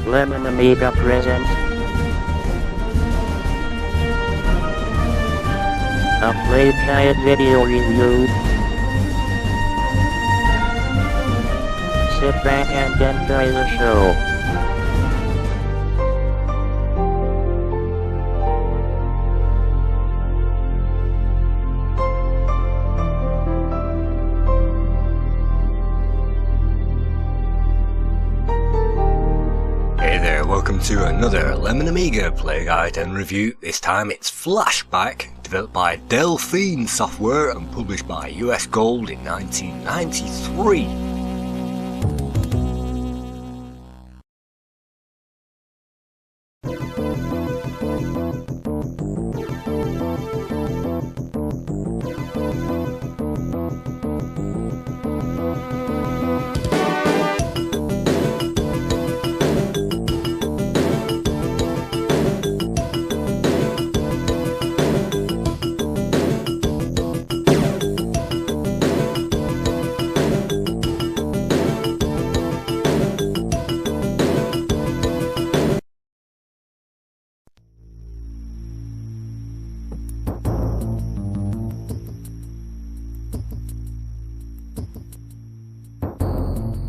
Lemon Amiga presents a Playguide video review. Sit back and enjoy the show. Welcome to another Lemon Amiga Playguide and review. This time it's Flashback, developed by Delphine Software and published by U.S Gold in 1993.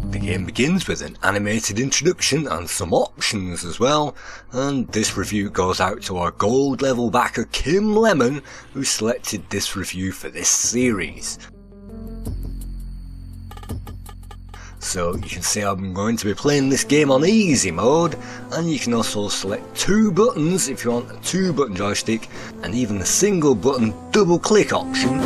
The game begins with an animated introduction and some options as well, and this review goes out to our gold level backer Kim Lemon, who selected this review for this series. So you can see I'm going to be playing this game on easy mode, and you can also select two buttons if you want a 2-button joystick, and even a single button double click option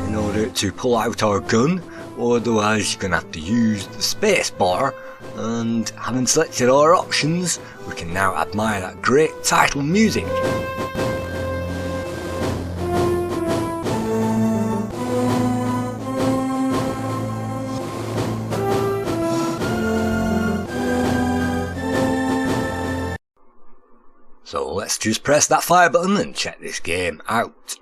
in order to pull out our gun. Or otherwise you're going to have to use the space bar, and having selected our options we can now admire that great title music. So let's just press that fire button and check this game out.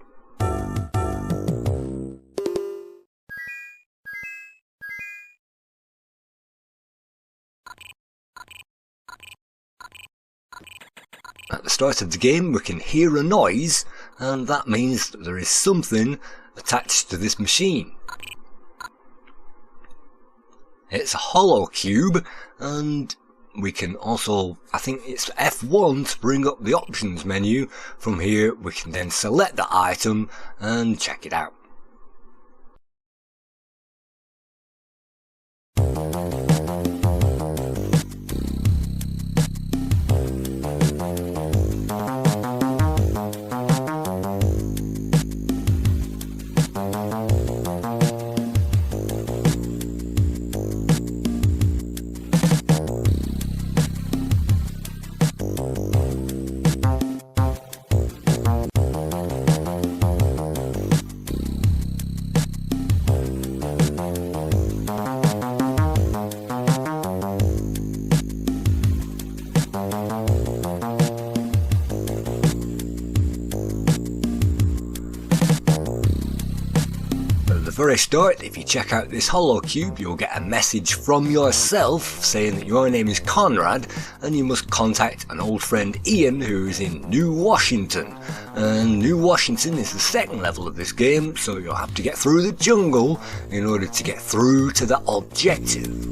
At the start of the game we can hear a noise, and that means that there is something attached to this machine. It's a hollow cube, and we can also, I think it's F1 to bring up the options menu. From here we can then select the item and check it out. At the very start, if you check out this hollow cube, you'll get a message from yourself saying that your name is Conrad and you must contact an old friend Ian who is in New Washington. And New Washington is the second level of this game, so you'll have to get through the jungle in order to get through to the objective.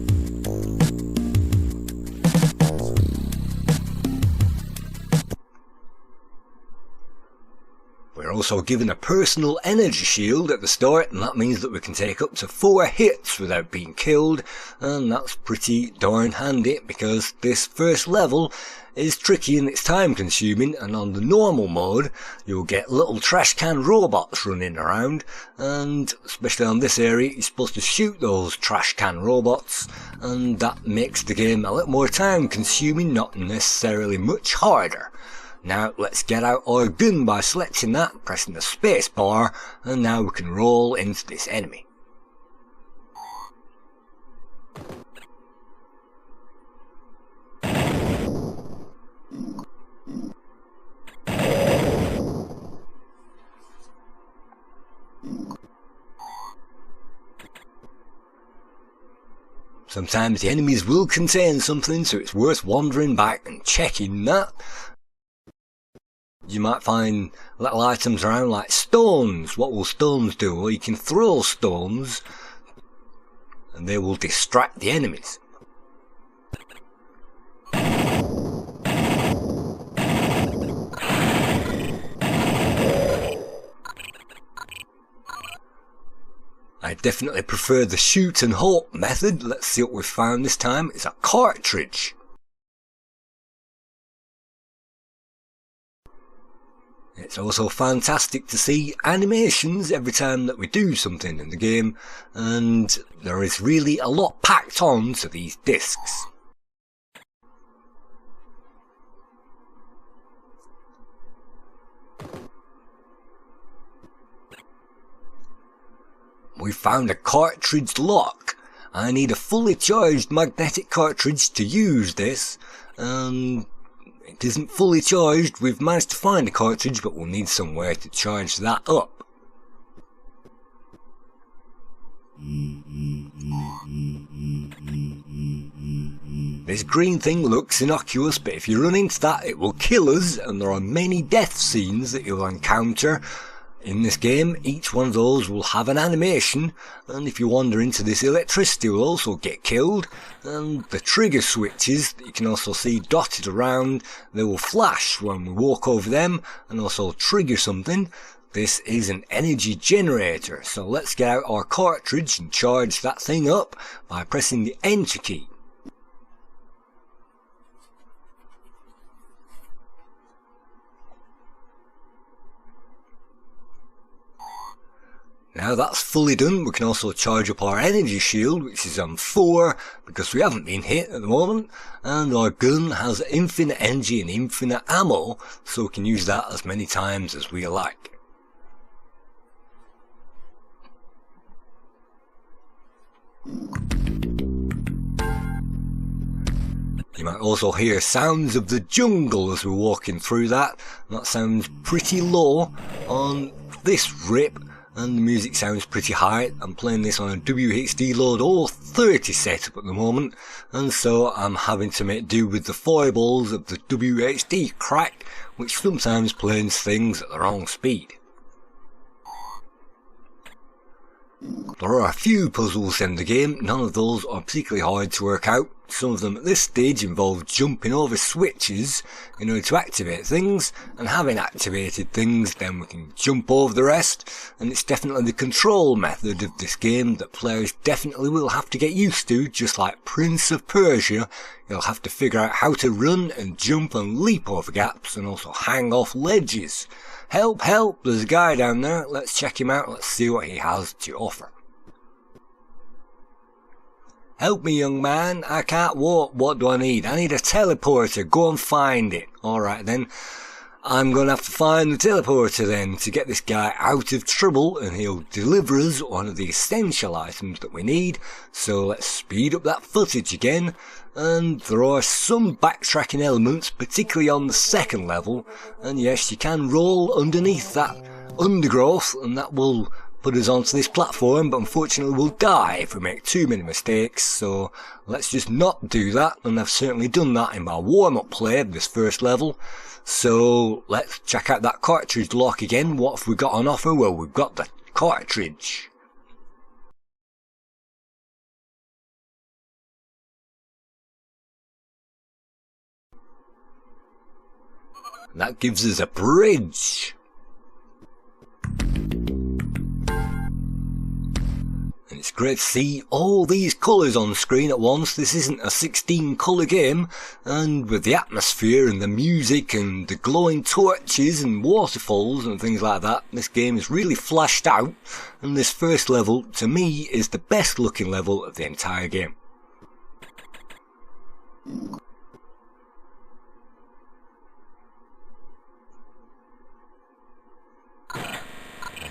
We're also given a personal energy shield at the start, and that means that we can take up to 4 hits without being killed, and that's pretty darn handy because this first level is tricky and it's time consuming, and on the normal mode you'll get little trash can robots running around, and especially on this area you're supposed to shoot those trash can robots, and that makes the game a little more time consuming, not necessarily much harder. Now let's get out our gun by selecting that, pressing the space bar, and now we can roll into this enemy. Sometimes the enemies will contain something, so it's worth wandering back and checking that. You might find little items around like stones. What will stones do? Well, you can throw stones and they will distract the enemies. I definitely prefer the shoot and hope method. Let's see what we've found this time. It's a cartridge. It's also fantastic to see animations every time that we do something in the game, and there is really a lot packed on to these discs. We found a cartridge lock. I need a fully charged magnetic cartridge to use this, and it isn't fully charged. We've managed to find a cartridge, but we'll need somewhere to charge that up. This green thing looks innocuous, but if you run into that it will kill us, and there are many death scenes that you'll encounter in this game. Each one of those will have an animation, and if you wander into this, electricity will also get killed, and the trigger switches that you can also see dotted around, they will flash when we walk over them and also trigger something. This is an energy generator, so let's get out our cartridge and charge that thing up by pressing the enter key. Now that's fully done, we can also charge up our energy shield, which is on 4, because we haven't been hit at the moment, and our gun has infinite energy and infinite ammo, so we can use that as many times as we like. You might also hear sounds of the jungle as we're walking through that. That sounds pretty low on this rip, and the music sounds pretty high. I'm playing this on a WHD load 030 setup at the moment, and so I'm having to make do with the foibles of the WHD crack, which sometimes plays things at the wrong speed. There are a few puzzles in the game. None of those are particularly hard to work out. Some of them at this stage involve jumping over switches in order to activate things, and having activated things then we can jump over the rest, and it's definitely the control method of this game that players definitely will have to get used to. Just like Prince of Persia, you'll have to figure out how to run and jump and leap over gaps and also hang off ledges. Help, help, there's a guy down there. Let's check him out, let's see what he has to offer. Help me, young man, I can't walk. What do I need? I need a teleporter. Go and find it. Alright then. I'm going to have to find the teleporter then to get this guy out of trouble, and he'll deliver us one of the essential items that we need. So let's speed up that footage again. And there are some backtracking elements, particularly on the second level. And yes, you can roll underneath that undergrowth, and that will put us onto this platform, but unfortunately we'll die if we make too many mistakes, so let's just not do that, and I've certainly done that in my warm-up play of this first level. So let's check out that cartridge lock again. What have we got on offer? Well, we've got the cartridge. That gives us a bridge. It's great to see all these colours on screen at once. This isn't a 16 colour game, and with the atmosphere and the music and the glowing torches and waterfalls and things like that, this game is really flashed out, and this first level to me is the best looking level of the entire game.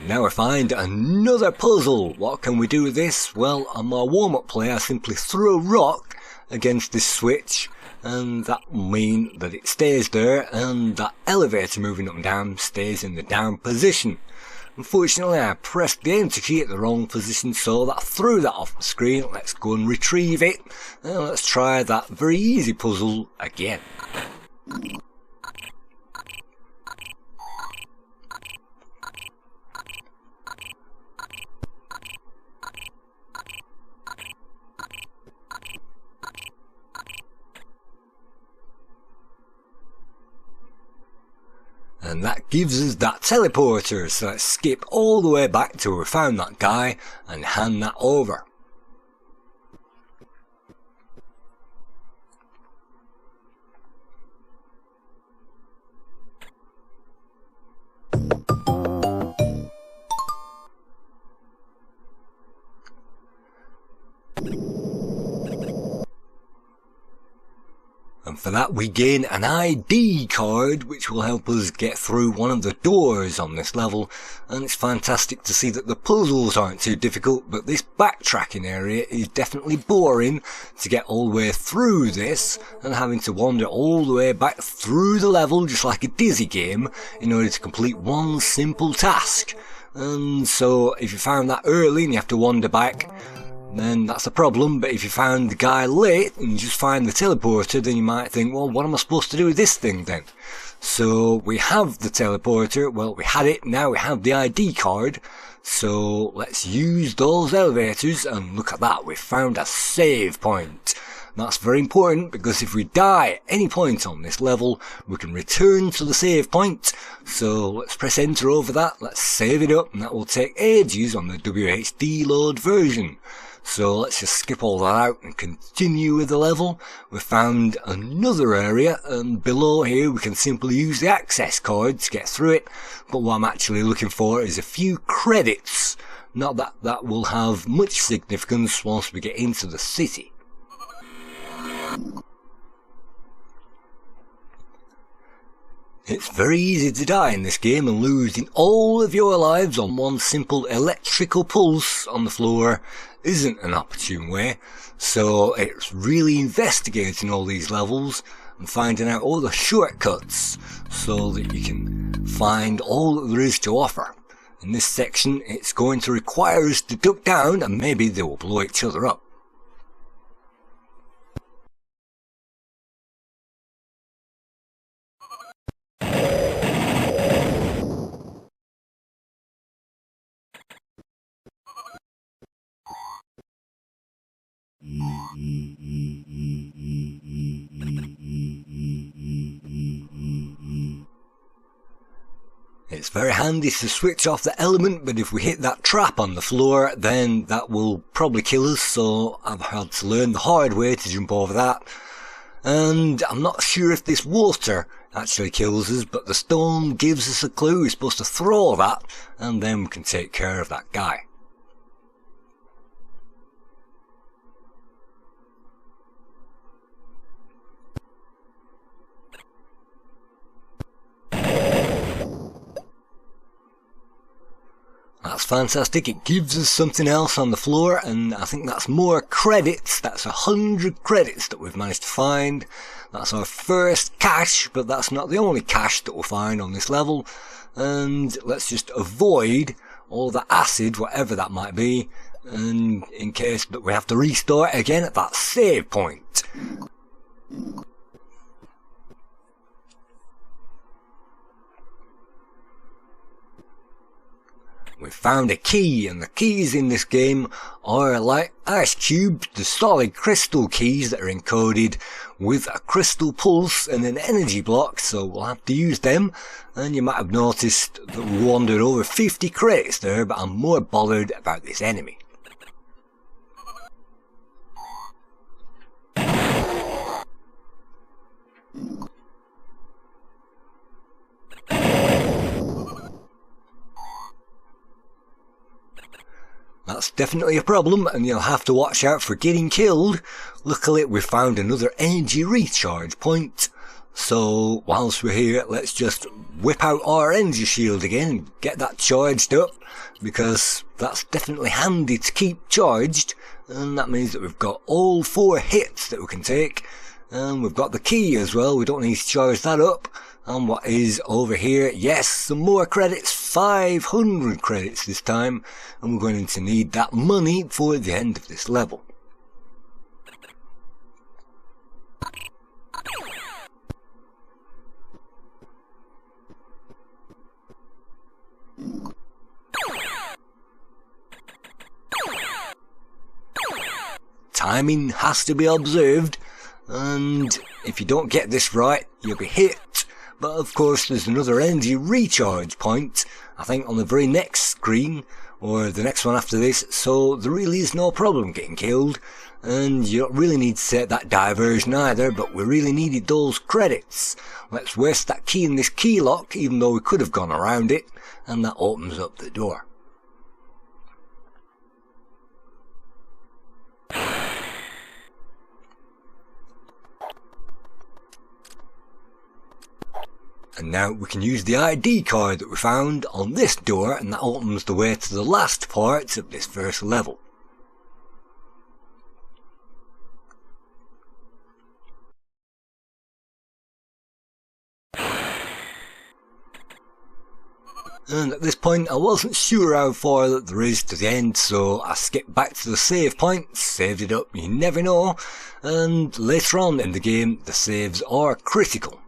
Now I find another puzzle. What can we do with this? Well, on my warm-up play I simply throw a rock against this switch, and that will mean that it stays there, and that elevator moving up and down stays in the down position. Unfortunately, I pressed the enter key at the wrong position, so that threw that off the screen. Let's go and retrieve it, and let's try that very easy puzzle again. And that gives us that teleporter, so let's skip all the way back to where we found that guy and hand that over. And for that we gain an ID card which will help us get through one of the doors on this level, and it's fantastic to see that the puzzles aren't too difficult, but this backtracking area is definitely boring to get all the way through this and having to wander all the way back through the level just like a Dizzy game in order to complete one simple task. And so if you found that early and you have to wander back, then that's a problem. But if you found the guy late and you just find the teleporter, then you might think, well, what am I supposed to do with this thing then? So we have the teleporter, well, we had it, now we have the ID card, so let's use those elevators, and look at that, we found a save point. That's very important, because if we die at any point on this level, we can return to the save point. So let's press enter over that, let's save it up, and that will take ages on the WHD load version. So let's just skip all that out and continue with the level. We found another area, and below here we can simply use the access card to get through it. But what I'm actually looking for is a few credits. Not that that will have much significance once we get into the city. It's very easy to die in this game and losing all of your lives on one simple electrical pulse on the floor isn't an opportune way, so it's really investigating all these levels and finding out all the shortcuts so that you can find all that there is to offer. In this section it's going to require us to duck down, and maybe they will blow each other up. It's very handy to switch off the element, but if we hit that trap on the floor, then that will probably kill us, so I've had to learn the hard way to jump over that. And I'm not sure if this water actually kills us, but the stone gives us a clue. We're supposed to throw that, and then we can take care of that guy. That's fantastic. It gives us something else on the floor, and I think that's more credits. That's 100 credits that we've managed to find. That's our first cache, but that's not the only cache that we'll find on this level. And let's just avoid all the acid, whatever that might be, and in case that we have to restart again at that save point. We found a key, and the keys in this game are like ice cubes, the solid crystal keys that are encoded with a crystal pulse and an energy block, so we'll have to use them. And you might have noticed that we wandered over 50 credits there, but I'm more bothered about this enemy. That's definitely a problem, and you'll have to watch out for getting killed. Luckily we found another energy recharge point, so whilst we're here let's just whip out our energy shield again and get that charged up, because that's definitely handy to keep charged, and that means that we've got all 4 hits that we can take, and we've got the key as well. We don't need to charge that up, And what is over here? Yes, some more credits, 500 credits this time, and we're going to need that money for the end of this level. Timing has to be observed, and if you don't get this right, you'll be hit. But of course there's another energy recharge point, I think on the very next screen, or the next one after this, so there really is no problem getting killed, and you don't really need to set that diversion either, but we really needed those credits. Let's waste that key in this key lock, even though we could have gone around it, and that opens up the door. And now we can use the ID card that we found on this door, and that opens the way to the last part of this first level. And at this point I wasn't sure how far that there is to the end, so I skipped back to the save point, saved it up, you never know, and later on in the game the saves are critical.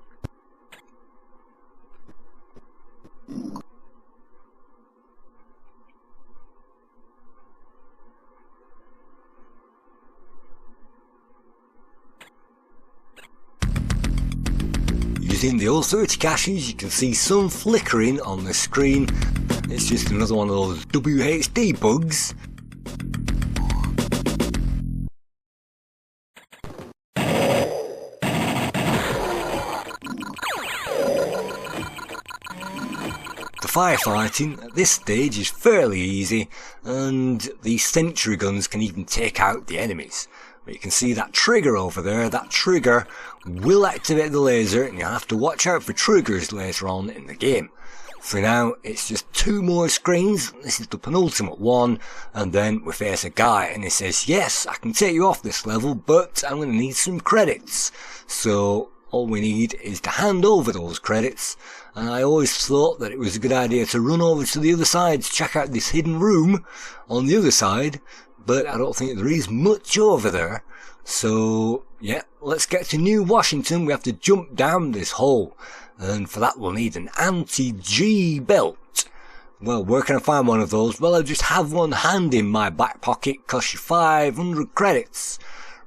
Using the old 30 caches, you can see some flickering on the screen. It's just another one of those WHD bugs. The firefighting at this stage is fairly easy, and the sentry guns can even take out the enemies. But you can see that trigger over there, that trigger will activate the laser, and you'll have to watch out for triggers later on in the game. For now, it's just 2 more screens. This is the penultimate one, and then we face a guy, and he says, yes, I can take you off this level, but I'm going to need some credits. So all we need is to hand over those credits, and I always thought that it was a good idea to run over to the other side to check out this hidden room on the other side, but I don't think there is much over there. So yeah, let's get to New Washington. We have to jump down this hole, and for that we'll need an anti-G belt. Well, where can I find one of those? Well, I just have one handy in my back pocket, costs you 500 credits.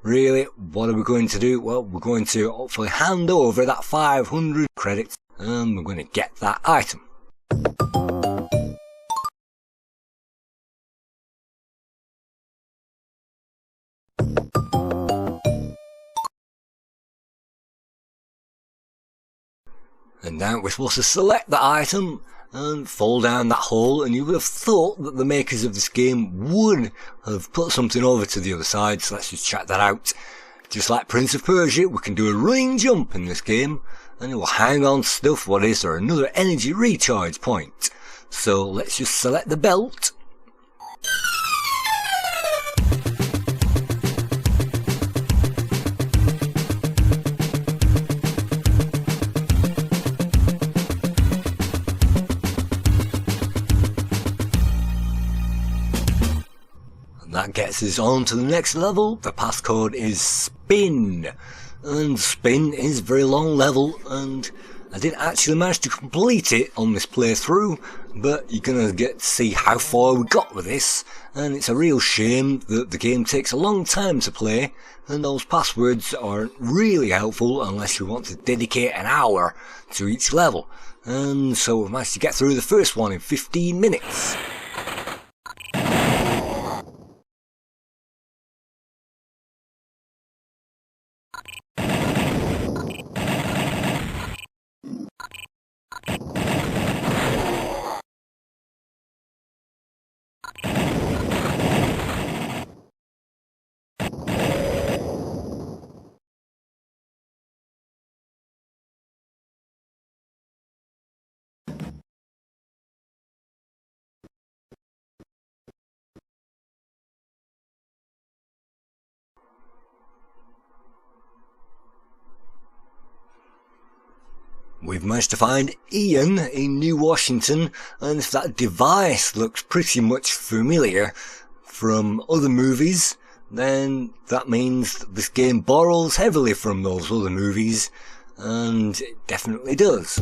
Really, what are we going to do? Well, we're going to hopefully hand over that 500 credits, and we're going to get that item. And now we're supposed to select the item and fall down that hole, and you would have thought that the makers of this game would have put something over to the other side, so let's just check that out. Just like Prince of Persia, we can do a running jump in this game, and it will hang on to stuff. What is there? Another energy recharge point. So let's just select the belt. That gets us on to the next level. The passcode is Spin, and Spin is a very long level, and I didn't actually manage to complete it on this playthrough, but you're gonna get to see how far we got with this, and it's a real shame that the game takes a long time to play, and those passwords aren't really helpful unless you want to dedicate an hour to each level, and so we managed to get through the first one in 15 minutes. We've managed to find Ian in New Washington, and if that device looks pretty much familiar from other movies, then that means that this game borrows heavily from those other movies, and it definitely does.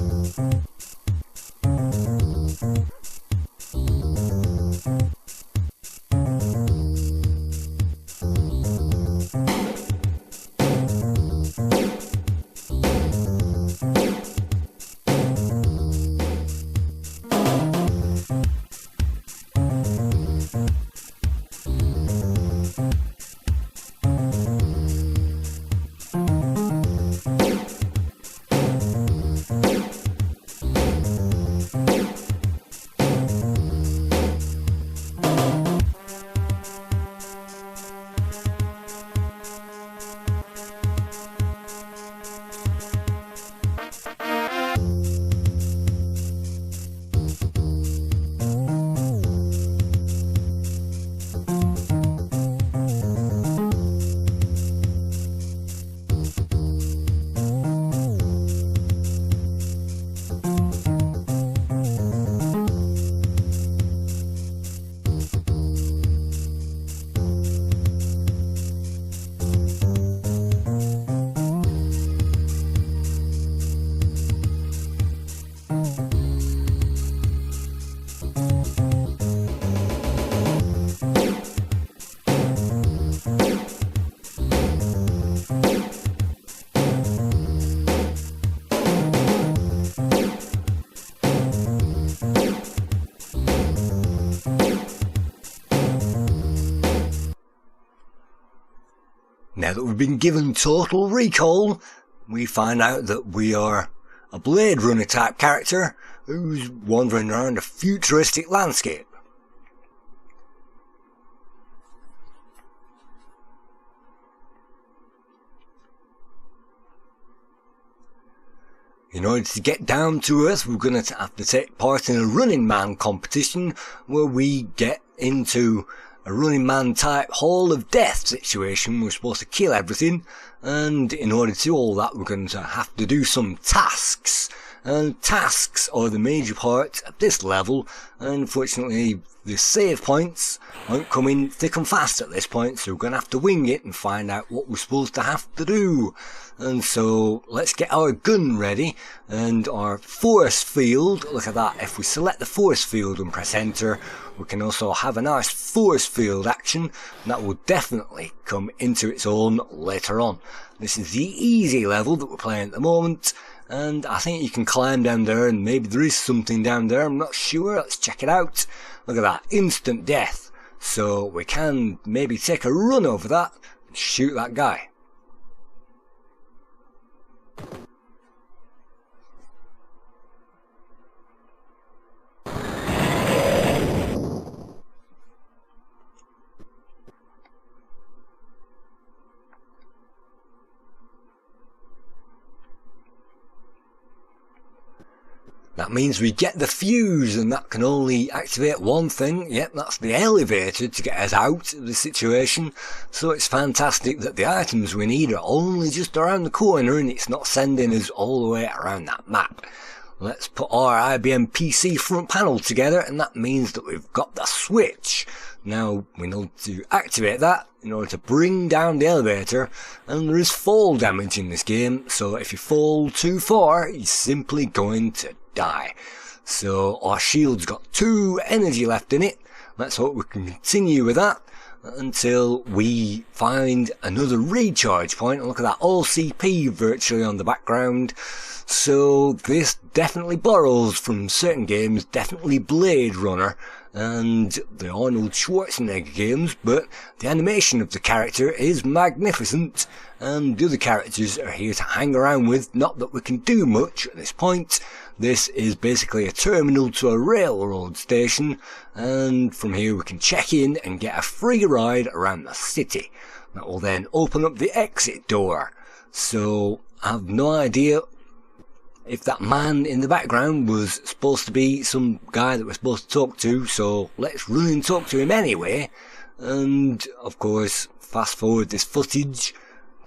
Now that we've been given total recall, we find out that we are a Blade Runner type character who's wandering around a futuristic landscape. In order to get down to Earth, we're going to have to take part in a Running Man competition where we get into a Running Man type Hall of Death situation. We're supposed to kill everything, and in order to do all that we're going to have to do some tasks, and tasks are the major part of this level. Unfortunately the save points aren't coming thick and fast at this point, so we're going to have to wing it and find out what we're supposed to have to do. And so let's get our gun ready and our force field. Look at that, if we select the force field and press enter, we can also have a nice force field action, and that will definitely come into its own later on. This is the easy level that we're playing at the moment, and I think you can climb down there, and maybe there is something down there, I'm not sure. Let's check it out. Look at that, instant death. So we can maybe take a run over that and shoot that guy. That means we get the fuse, and that can only activate one thing. Yep, that's the elevator to get us out of the situation. So it's fantastic that the items we need are only just around the corner, and it's not sending us all the way around that map. Let's put our IBM PC front panel together, and that means that we've got the switch. Now we need to activate that in order to bring down the elevator, and there is fall damage in this game, so if you fall too far you're simply going to die. So our shield's got 2 energy left in it. Let's hope we can continue with that until we find another recharge point. Look at that, all CP virtually on the background. So this definitely borrows from certain games, definitely Blade Runner and the Arnold Schwarzenegger games, but the animation of the character is magnificent, and the other characters are here to hang around with. Not that we can do much at this point. This is basically a terminal to a railroad station, and from here we can check in and get a free ride around the city. That will then open up the exit door. So I have no idea if that man in the background was supposed to be some guy that we're supposed to talk to, so let's run and talk to him anyway. And of course fast forward this footage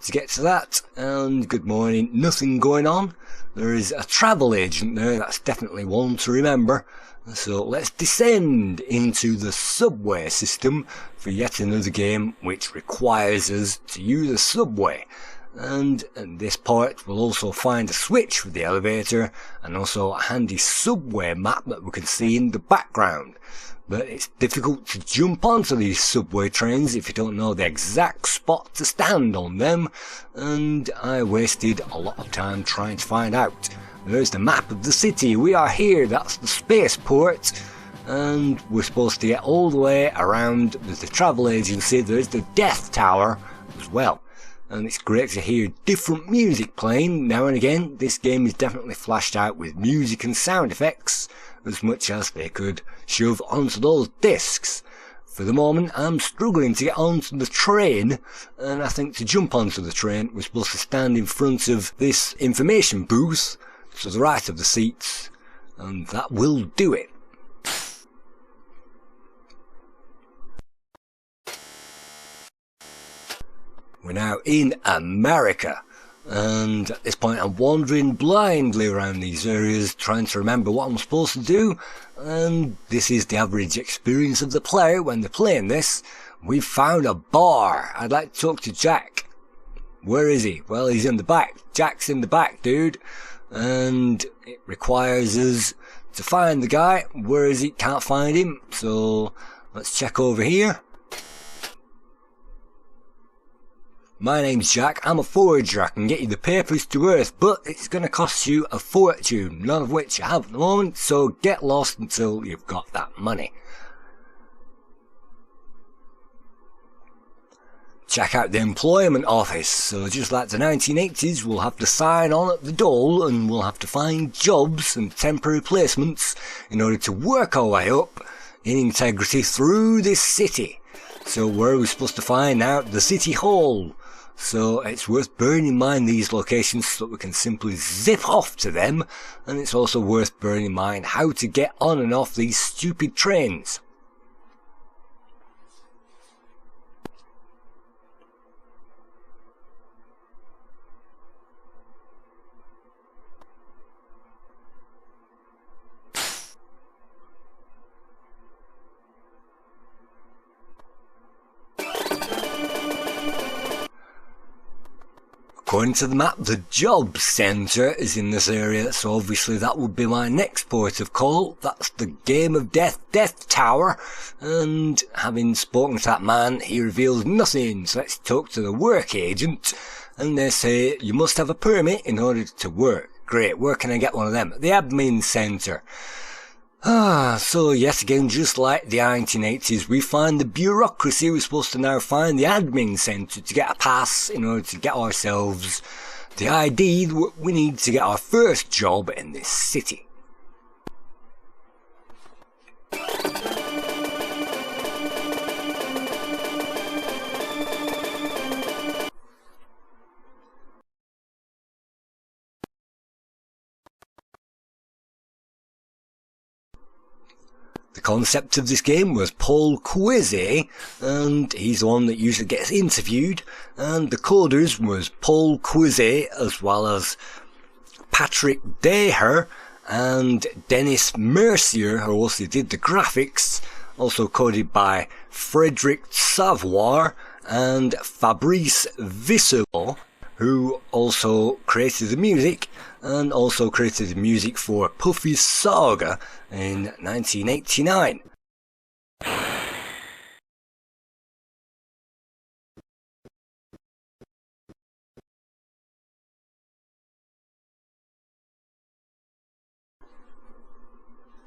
to get to that. And good morning, nothing going on. There is a travel agent there, that's definitely one to remember. So let's descend into the subway system for yet another game which requires us to use a subway. And in this part we'll also find a switch for the elevator and also a handy subway map that we can see in the background. But it's difficult to jump onto these subway trains if you don't know the exact spot to stand on them, and I wasted a lot of time trying to find out. There's the map of the city, we are here, that's the spaceport, and we're supposed to get all the way around. There's the travel agency, there's the Death Tower as well. And it's great to hear different music playing now and again. This game is definitely flashed out with music and sound effects as much as they could shove onto those discs. For the moment I'm struggling to get onto the train, and I think to jump onto the train we're supposed to stand in front of this information booth to the right of the seats, and that will do it. We're now in America, and at this point I'm wandering blindly around these areas trying to remember what I'm supposed to do, and this is the average experience of the player when they're playing this. We've found a bar. I'd like to talk to Jack. Where is he? Well, he's in the back. Jack's in the back, dude. And it requires us to find the guy. Where is he? Can't find him. So let's check over here. My name's Jack, I'm a forger, I can get you the papers to Earth, but it's going to cost you a fortune, none of which you have at the moment, so get lost until you've got that money. Check out the employment office, so just like the 1980s, we'll have to sign on at the dole and we'll have to find jobs and temporary placements in order to work our way up in integrity through this city. So where are we supposed to find out? The City Hall. So it's worth bearing in mind these locations so that we can simply zip off to them, and it's also worth bearing in mind how to get on and off these stupid trains. According to the map, the job centre is in this area, so obviously that would be my next port of call. That's the Game of Death, Death Tower, and having spoken to that man, he reveals nothing, so let's talk to the work agent, and they say you must have a permit in order to work. Great, where can I get one of them? At the admin centre. So yet again, just like the 1980s, we find the bureaucracy. We're supposed to now find the admin centre to get a pass in order to get ourselves the ID we need to get our first job in this city. The concept of this game was Paul Quizzy, and he's the one that usually gets interviewed, and the coders was Paul Quizzy as well as Patrick Daher and Dennis Mercier, who also did the graphics, also coded by Frederick Savoir and Fabrice Visseau, who also created the music, and also created the music for Puffy's Saga in 1989.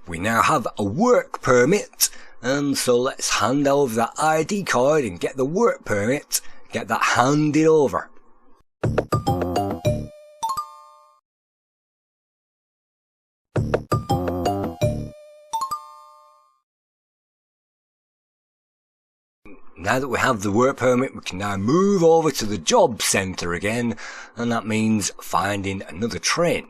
We now have a work permit, and so let's hand over that ID card and get the work permit, get that handed over. Now that we have the work permit, we can now move over to the job centre again, and that means finding another train.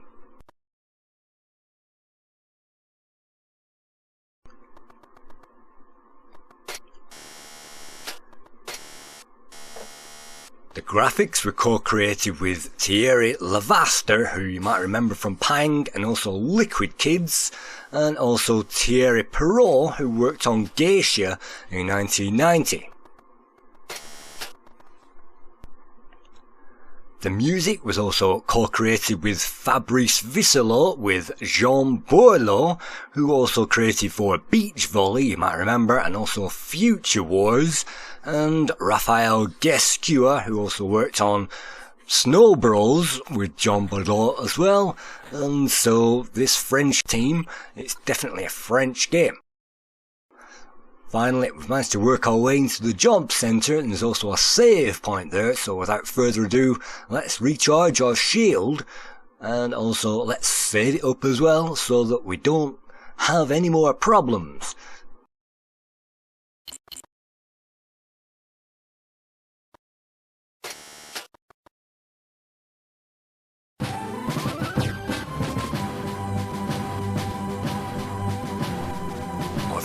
The graphics were co-created with Thierry Lavaster, who you might remember from Pang and also Liquid Kids, and also Thierry Perrault, who worked on Geisha in 1990. The music was also co-created with Fabrice Visselot with Jean Borloo, who also created for Beach Volley, you might remember, and also Future Wars, and Raphael Guescua, who also worked on Snow Bros with Jean Borloo as well. And so this French team, it's definitely a French game. Finally, we've managed to work our way into the job centre, and there's also a save point there, so without further ado, let's recharge our shield, and also let's save it up as well, so that we don't have any more problems.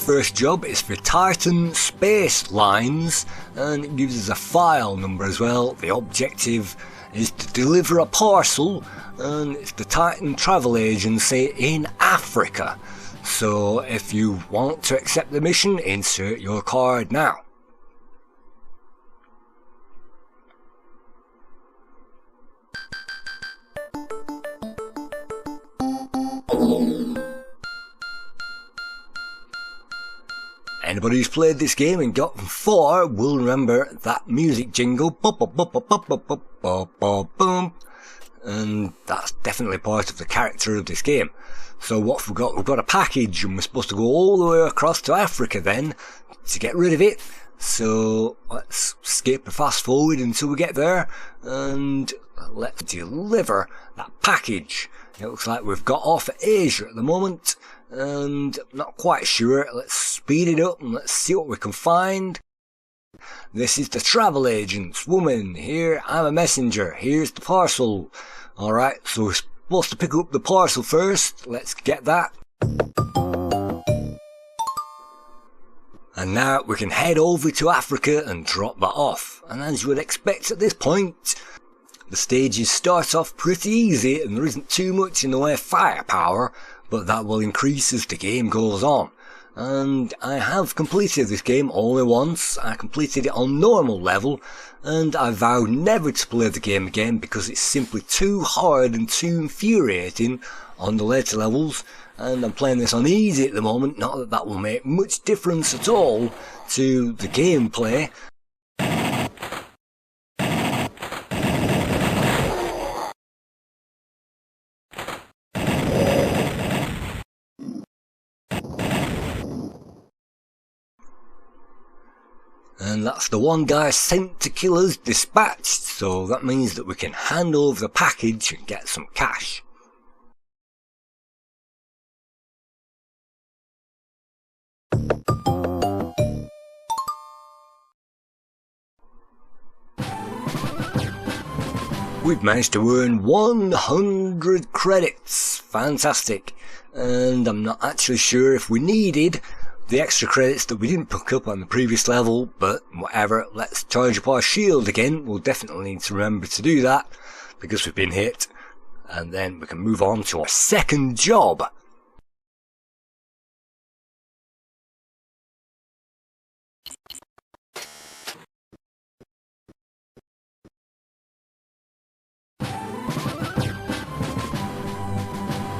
First job is for Titan Space Lines, and it gives us a file number as well. The objective is to deliver a parcel, and it's the Titan Travel Agency in Africa. So if you want to accept the mission, insert your card now. Anybody who's played this game and got far will remember that music jingle, and that's definitely part of the character of this game. So what have we got? We've got a package, and we're supposed to go all the way across to Africa then to get rid of it. So let's skip and fast forward until we get there, and let's deliver that package. It looks like we've got off at Asia at the moment, and not quite sure. Let's speed it up and let's see what we can find. This is the travel agent's woman. Here, I'm a messenger. Here's the parcel. Alright, so we're supposed to pick up the parcel first. Let's get that. And now we can head over to Africa and drop that off. And as you would expect at this point, the stages start off pretty easy and there isn't too much in the way of firepower, but that will increase as the game goes on. And I have completed this game only once. I completed it on normal level, and I vowed never to play the game again because it's simply too hard and too infuriating on the later levels, and I'm playing this on easy at the moment. Not that that will make much difference at all to the gameplay. And that's the one guy sent to kill us dispatched, so that means that we can hand over the package and get some cash. We've managed to earn 100 credits. Fantastic. And I'm not actually sure if we needed the extra credits that we didn't pick up on the previous level, but whatever, let's charge up our shield again. We'll definitely need to remember to do that because we've been hit, and then we can move on to our second job.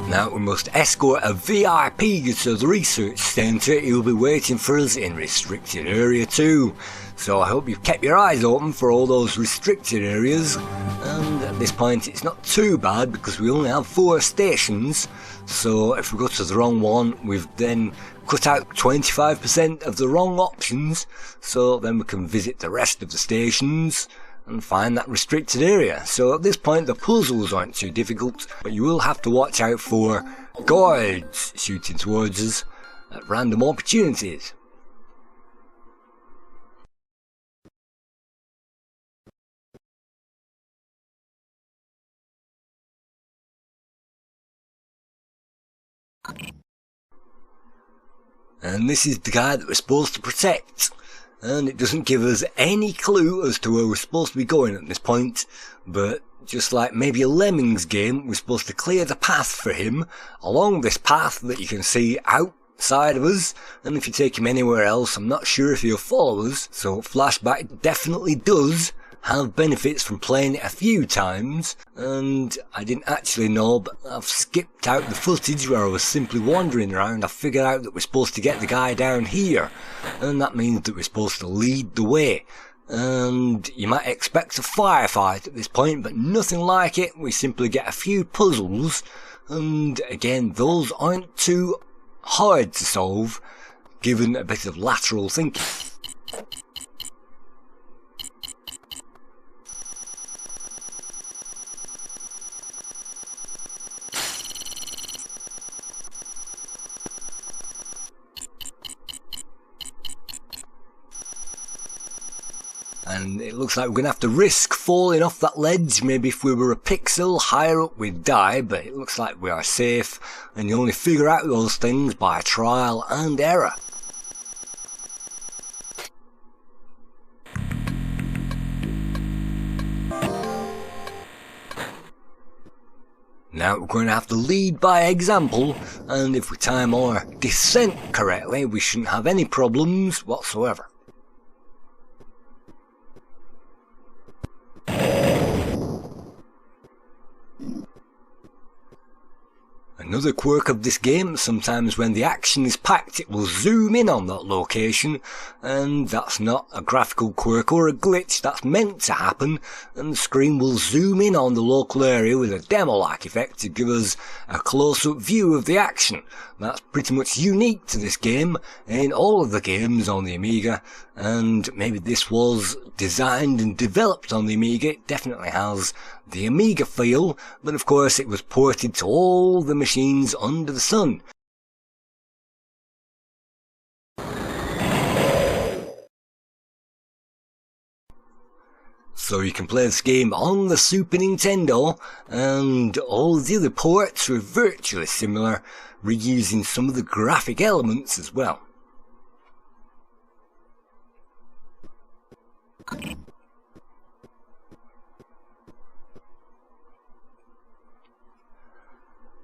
Now we must escort a VIP to the research centre. He'll be waiting for us in restricted area 2. So I hope you've kept your eyes open for all those restricted areas. And at this point it's not too bad because we only have 4 stations. So if we go to the wrong one, we've then cut out 25% of the wrong options. So then we can visit the rest of the stations and find that restricted area. So at this point the puzzles aren't too difficult, but you will have to watch out for guards shooting towards us at random opportunities. And this is the guy that we're supposed to protect. and it doesn't give us any clue as to where we're supposed to be going at this point, but just like maybe a Lemmings game, we're supposed to clear the path for him along this path that you can see outside of us, and if you take him anywhere else, I'm not sure if he'll follow us. So Flashback definitely does have benefits from playing it a few times, and I didn't actually know, but I've skipped out the footage where I was simply wandering around. I figured out that we're supposed to get the guy down here, and that means that we're supposed to lead the way. And you might expect a firefight at this point, but nothing like it. We simply get a few puzzles, and again, those aren't too hard to solve, given a bit of lateral thinking. And it looks like we're going to have to risk falling off that ledge. Maybe if we were a pixel higher up we'd die, but it looks like we are safe, and you only figure out those things by trial and error. Now we're going to have to lead by example, and if we time our descent correctly, we shouldn't have any problems whatsoever. Another quirk of this game, sometimes when the action is packed it will zoom in on that location, and that's not a graphical quirk or a glitch, that's meant to happen, and the screen will zoom in on the local area with a demo-like effect to give us a close-up view of the action. That's pretty much unique to this game in all of the games on the Amiga, and maybe this was designed and developed on the Amiga. It definitely has the Amiga feel, but of course it was ported to all the machines under the sun. So you can play this game on the Super Nintendo, and all the other ports are virtually similar, reusing some of the graphic elements as well.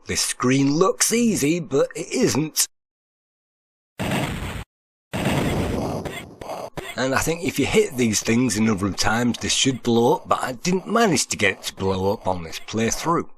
This screen looks easy, but it isn't. And I think if you hit these things a number of times, this should blow up, but I didn't manage to get it to blow up on this playthrough.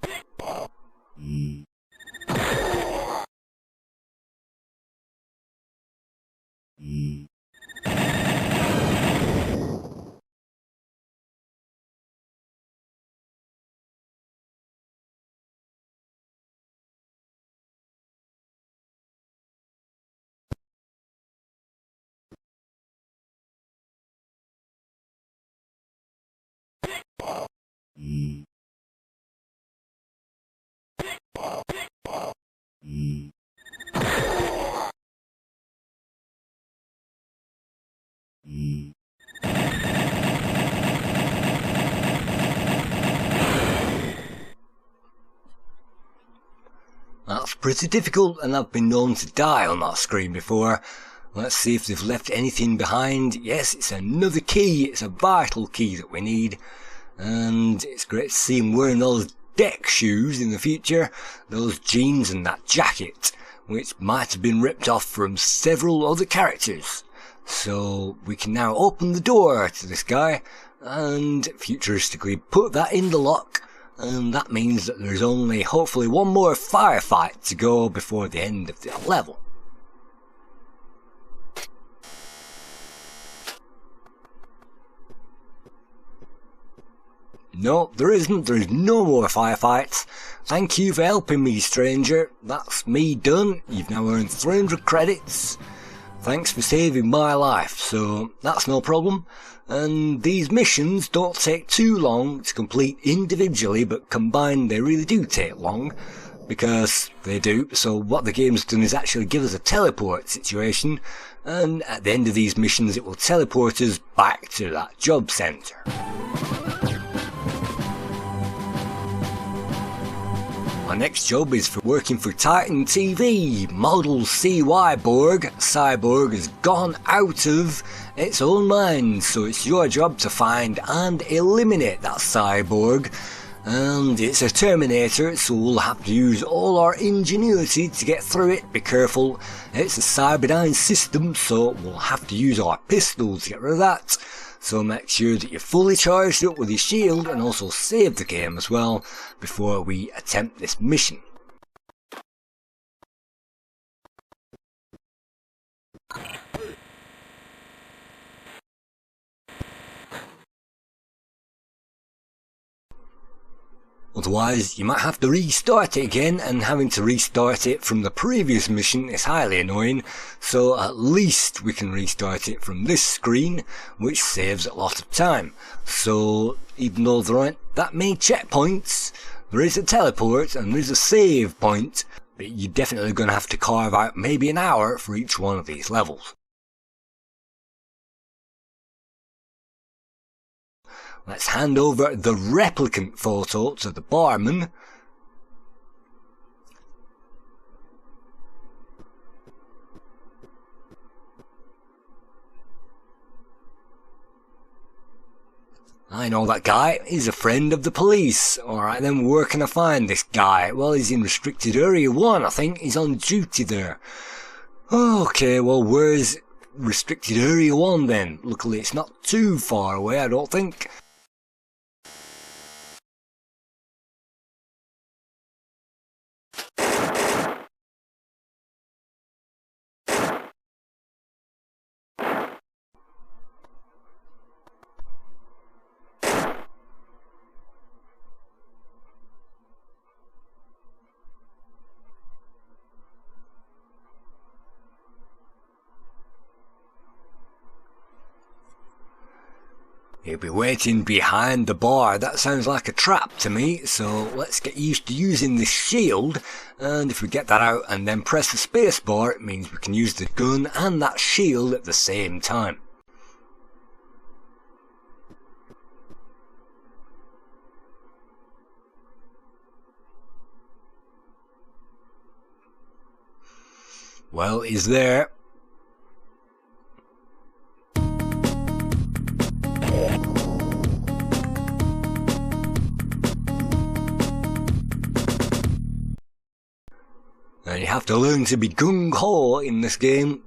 That's pretty difficult, and I've been known to die on that screen before. Let's see if they've left anything behind. Yes, it's another key. It's a vital key that we need. And it's great to see him wearing those deck shoes in the future. Those jeans and that jacket, which might have been ripped off from several other characters. So we can now open the door to this guy and futuristically put that in the lock. And that means that there's only hopefully one more firefight to go before the end of the level. No, there isn't. There is no more firefights. Thank you for helping me, stranger. That's me done. You've now earned 300 credits. Thanks for saving my life, so that's no problem. And these missions don't take too long to complete individually, but combined they really do take long, because they do. So what the game's done is actually give us a teleport situation, and at the end of these missions it will teleport us back to that job centre. My next job is for working for Titan TV. Model Cyborg has gone out of its own mind, so it's your job to find and eliminate that cyborg. And it's a Terminator, so we'll have to use all our ingenuity to get through it. Be careful, it's a Cyberdyne system, so we'll have to use our pistols to get rid of that. So make sure that you're fully charged up with your shield, and also save the game as well before we attempt this mission. Otherwise, you might have to restart it again, and having to restart it from the previous mission is highly annoying, so at least we can restart it from this screen, which saves a lot of time. So, even though there aren't that many checkpoints, there is a teleport and there is a save point, but you're definitely going to have to carve out maybe an hour for each one of these levels. Let's hand over the replicant photo to the barman. I know that guy. He's a friend of the police. Alright then, where can I find this guy? Well, he's in restricted area 1, I think. He's on duty there. Okay, well, where's restricted area 1 then? Luckily, it's not too far away, I don't think. He'll be waiting behind the bar. That sounds like a trap to me, so let's get used to using this shield, and if we get that out and then press the space bar, it means we can use the gun and that shield at the same time. Well, he's there. And you have to learn to be gung-ho in this game.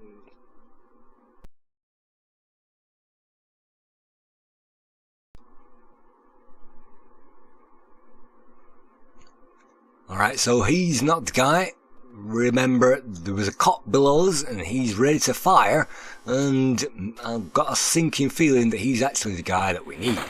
Alright, so he's not the guy. Remember, there was a cop below us and he's ready to fire, and I've got a sinking feeling that he's actually the guy that we need.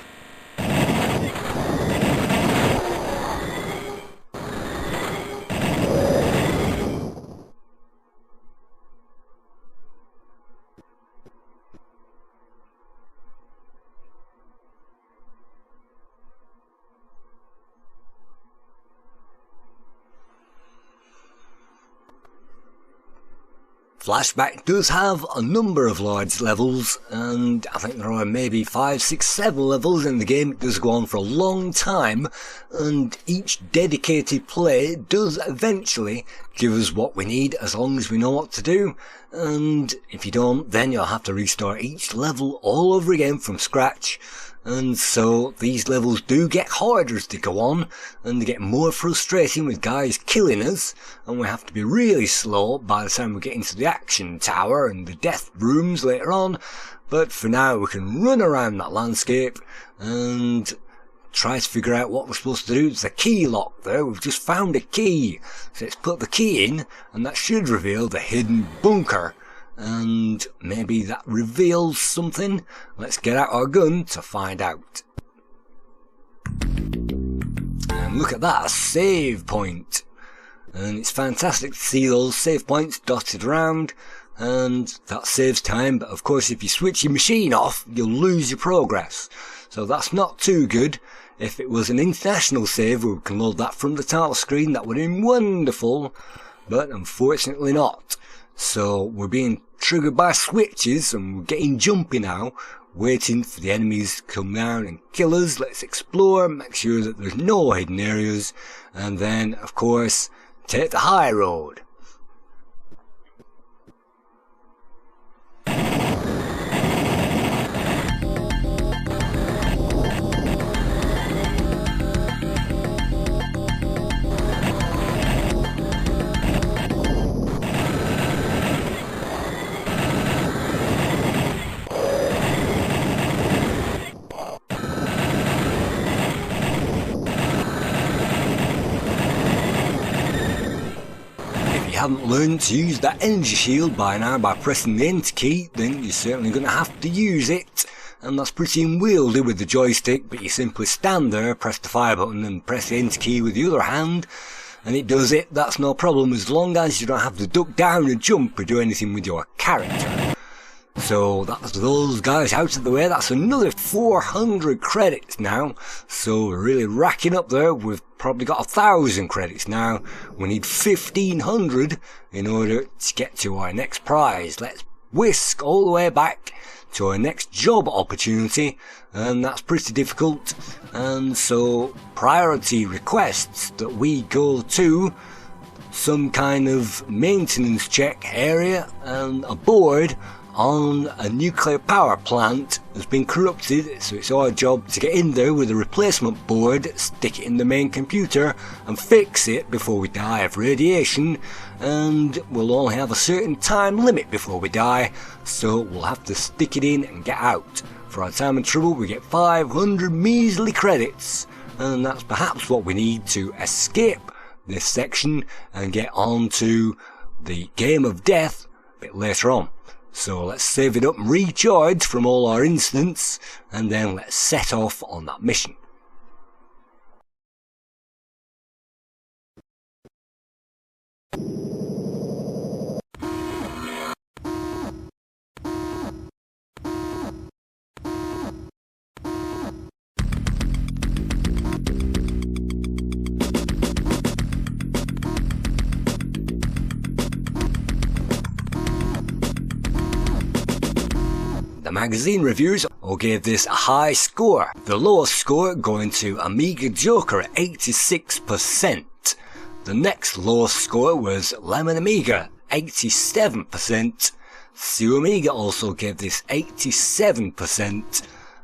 Flashback does have a number of large levels, and I think there are maybe 5, 6, 7 levels in the game. It does go on for a long time, and each dedicated play does eventually give us what we need, as long as we know what to do. And if you don't, then you'll have to restart each level all over again from scratch. And so these levels do get harder as they go on, and they get more frustrating with guys killing us, and we have to be really slow by the time we get into the action tower and the death rooms later on. But for now, we can run around that landscape and try to figure out what we're supposed to do. There's a key lock there. We've just found a key, so let's put the key in, and that should reveal the hidden bunker. And maybe that reveals something. Let's get out our gun to find out. And look at that, a save point. And it's fantastic to see those save points dotted around, and that saves time. But of course, if you switch your machine off, you'll lose your progress. So that's not too good. If it was an international save, we can load that from the title screen. That would have been wonderful, but unfortunately not. So we're being triggered by switches, and we're getting jumpy now. waiting for the enemies to come down and kill us. Let's explore, make sure that there's no hidden areas, and then, of course, take the high road. Haven't learned to use that energy shield by now by pressing the enter key, then you're certainly going to have to use it, and that's pretty unwieldy with the joystick, but you simply stand there, press the fire button and press the enter key with the other hand, and it does it. That's no problem as long as you don't have to duck down and jump or do anything with your character. So that's those guys out of the way. That's another 400 credits now, so we're really racking up there. We've probably got 1,000 credits now. We need 1,500 in order to get to our next prize. Let's whisk all the way back to our next job opportunity, and that's pretty difficult, and so priority requests that we go to some kind of maintenance check area, and a board on a nuclear power plant has been corrupted, so it's our job to get in there with a replacement board, stick it in the main computer and fix it before we die of radiation, and we'll only have a certain time limit before we die, so we'll have to stick it in and get out. For our time and trouble we get 500 measly credits, and that's perhaps what we need to escape this section and get on to the game of death a bit later on. So let's save it up and recharge from all our incidents, and then let's set off on that mission. The magazine reviewers all gave this a high score, the lowest score going to Amiga Joker at 86%. The next lowest score was Lemon Amiga, 87%. Sue Amiga also gave this 87%.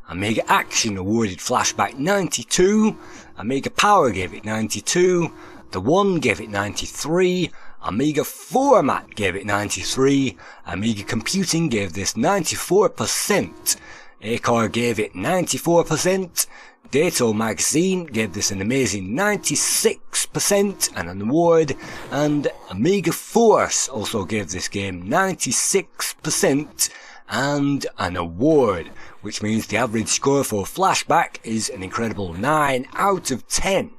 Amiga Action awarded Flashback 92, Amiga Power gave it 92, The One gave it 93, Amiga Format gave it 93, Amiga Computing gave this 94%, Acar gave it 94%, Dato Magazine gave this an amazing 96% and an award, and Amiga Force also gave this game 96% and an award, which means the average score for Flashback is an incredible 9 out of 10.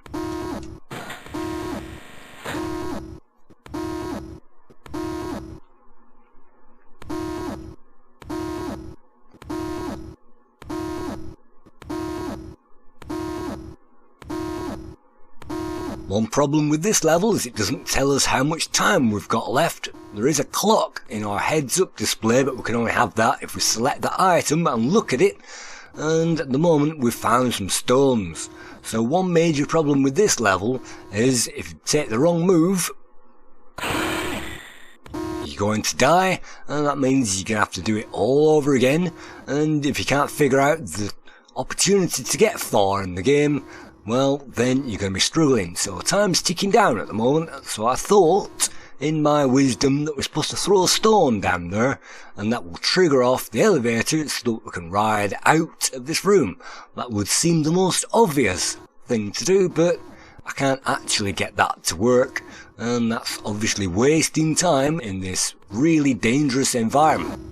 One problem with this level is it doesn't tell us how much time we've got left. There is a clock in our heads up display, but we can only have that if we select the item and look at it, and at the moment we've found some stones. So one major problem with this level is if you take the wrong move, you're going to die, and that means you're going to have to do it all over again, and if you can't figure out the opportunity to get far in the game, well, then you're going to be struggling. So time's ticking down at the moment, so I thought, in my wisdom, that we're supposed to throw a stone down there, and that will trigger off the elevator so that we can ride out of this room. That would seem the most obvious thing to do, but I can't actually get that to work, and that's obviously wasting time in this really dangerous environment.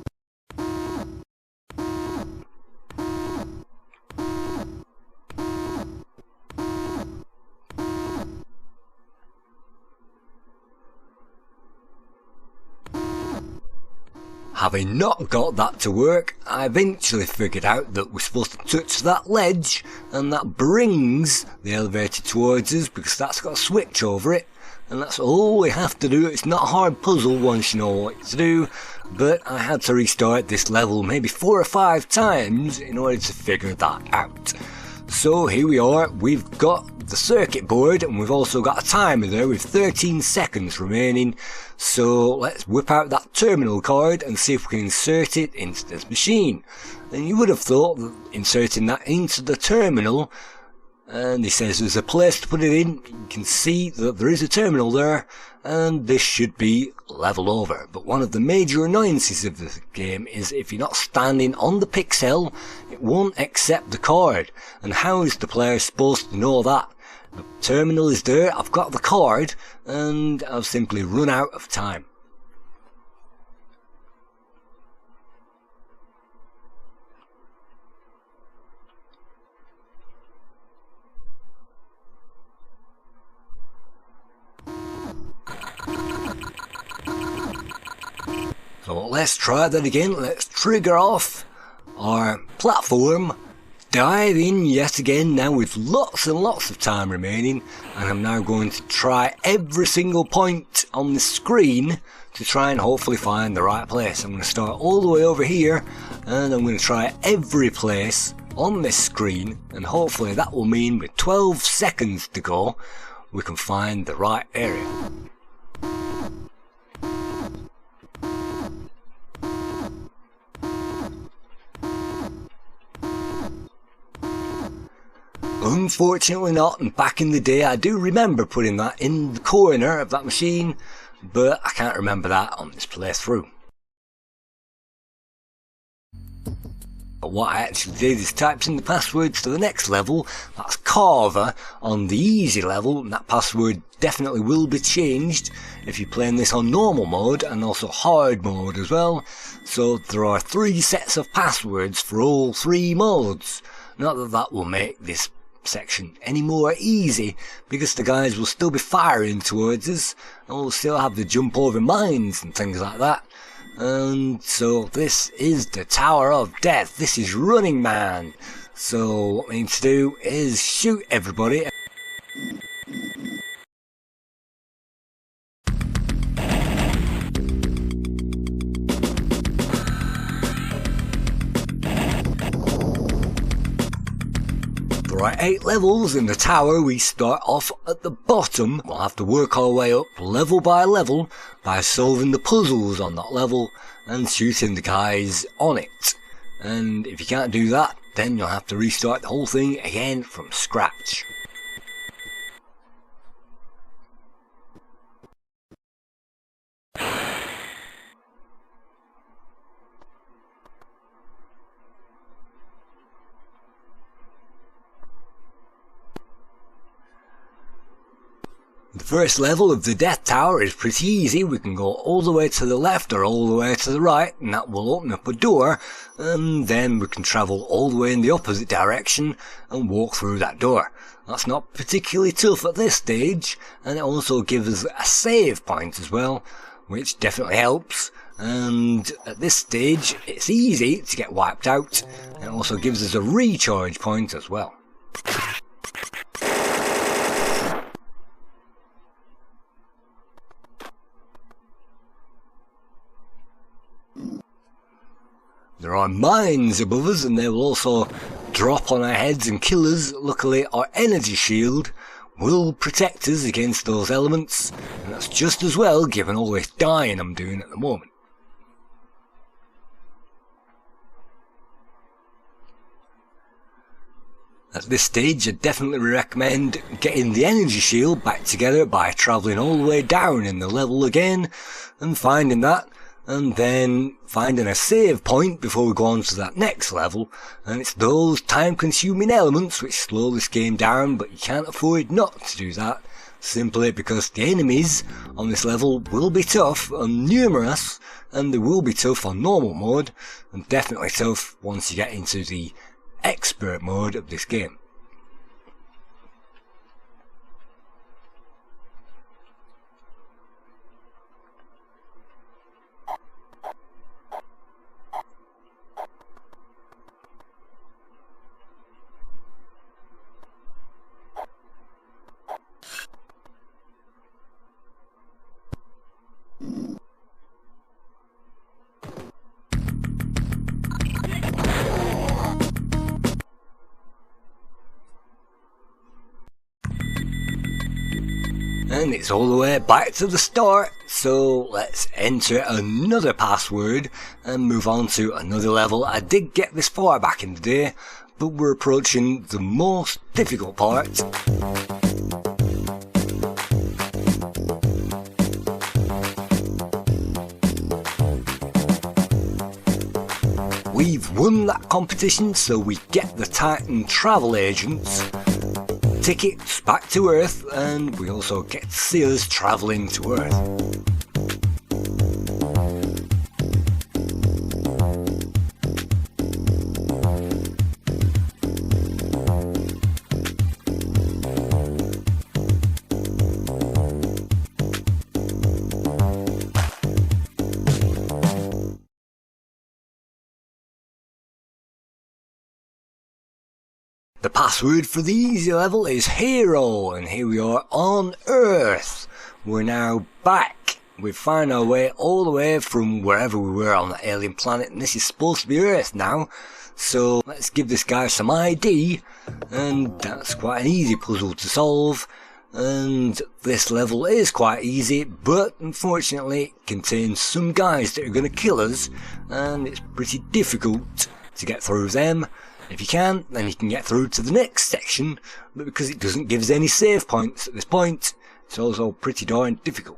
Having not got that to work, I eventually figured out that we're supposed to touch that ledge, and that brings the elevator towards us because that's got a switch over it, and that's all we have to do. It's not a hard puzzle once you know what to do, but I had to restart this level maybe 4 or 5 times in order to figure that out. So here we are, we've got the circuit board and we've also got a timer there with 13 seconds remaining. So let's whip out that terminal card and see if we can insert it into this machine. And you would have thought that inserting that into the terminal, and he says there's a place to put it in, you can see that there is a terminal there, and this should be level over. But one of the major annoyances of the game is if you're not standing on the pixel, it won't accept the card. And how is the player supposed to know that? The terminal is there, I've got the card, and I've simply run out of time. So let's try that again. Let's trigger off our platform, dive in yet again now with lots and lots of time remaining, and I'm now going to try every single point on the screen to try and hopefully find the right place. I'm going to start all the way over here and I'm going to try every place on this screen, and hopefully that will mean with 12 seconds to go we can find the right area. Unfortunately not, and back in the day I do remember putting that in the corner of that machine, but I can't remember that on this playthrough. But what I actually did is typed in the passwords to the next level, that's Carver, on the easy level, and that password definitely will be changed if you're playing this on normal mode and also hard mode as well. So there are 3 sets of passwords for all 3 modes. Not that that will make this section any more easy, because the guys will still be firing towards us and we'll still have to jump over mines and things like that. And so this is the Tower of Death, this is Running Man. So what we need to do is shoot everybody. There are 8 levels in the tower. We start off at the bottom. We'll have to work our way up level by level by solving the puzzles on that level and shooting the guys on it. And if you can't do that, then you'll have to restart the whole thing again from scratch. The first level of the Death Tower is pretty easy. We can go all the way to the left or all the way to the right, and that will open up a door, and then we can travel all the way in the opposite direction and walk through that door. That's not particularly tough at this stage, and it also gives us a save point as well, which definitely helps. And at this stage it's easy to get wiped out, and it also gives us a recharge point as well. There are mines above us and they will also drop on our heads and kill us. Luckily our energy shield will protect us against those elements, and that's just as well given all this dying I'm doing at the moment. At this stage I definitely recommend getting the energy shield back together by travelling all the way down in the level again and finding that, and then finding a save point before we go on to that next level. And it's those time consuming elements which slow this game down, but you can't afford not to do that, simply because the enemies on this level will be tough and numerous, and they will be tough on normal mode, and definitely tough once you get into the expert mode of this game. and it's all the way back to the start. So let's enter another password and move on to another level. I did get this far back in the day, but we're approaching the most difficult part. We've won that competition, so we get the Titan travel agents tickets back to Earth, and we also get to see us travelling to Earth. The password for the easy level is Hero, and here we are on Earth. We're now back. We've found our way all the way from wherever we were on the alien planet, and this is supposed to be Earth now. So let's give this guy some ID, and that's quite an easy puzzle to solve. And this level is quite easy, but unfortunately it contains some guys that are going to kill us, and it's pretty difficult to get through them. If you can, then you can get through to the next section, but because it doesn't give us any save points at this point, it's also pretty darn difficult.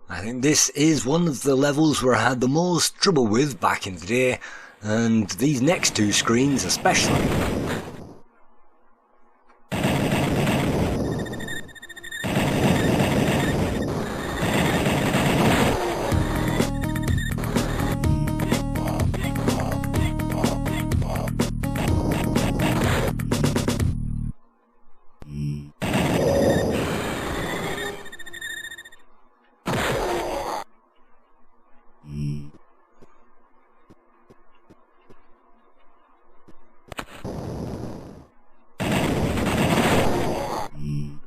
I think this is one of the levels where I had the most trouble with back in the day, and these next two screens especially.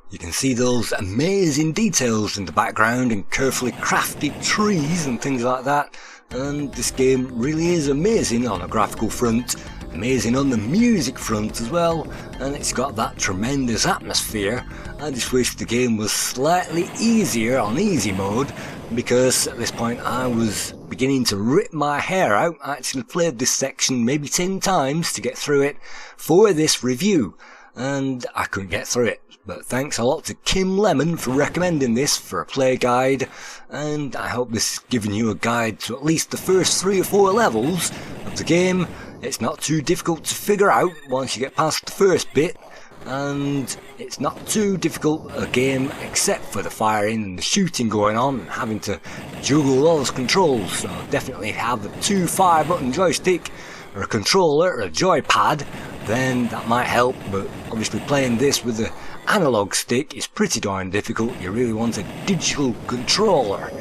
You can see those amazing details in the background and carefully crafted trees and things like that, and this game really is amazing on a graphical front, amazing on the music front as well, and it's got that tremendous atmosphere. I just wish the game was slightly easier on easy mode, because at this point I was beginning to rip my hair out. I actually played this section maybe 10 times to get through it for this review, and I couldn't get through it. But thanks a lot to Kim Lemon for recommending this for a play guide, and I hope this has given you a guide to at least the first 3 or 4 levels of the game. It's not too difficult to figure out once you get past the first bit, and it's not too difficult a game except for the firing and the shooting going on and having to juggle all those controls. So definitely have the 2 fire button joystick or a controller or a joypad, then that might help, but obviously playing this with the analog stick is pretty darn difficult. You really want a digital controller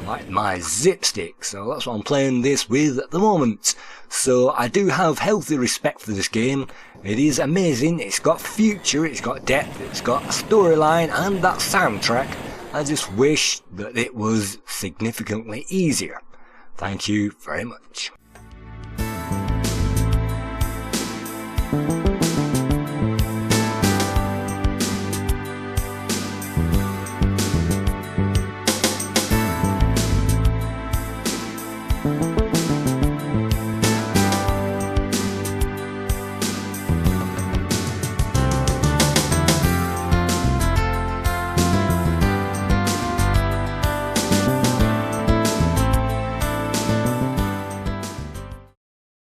like my zip stick, so that's what I'm playing this with at the moment. So I do have healthy respect for this game. It is amazing, it's got future, it's got depth, it's got a storyline and that soundtrack. I just wish that it was significantly easier. Thank you very much.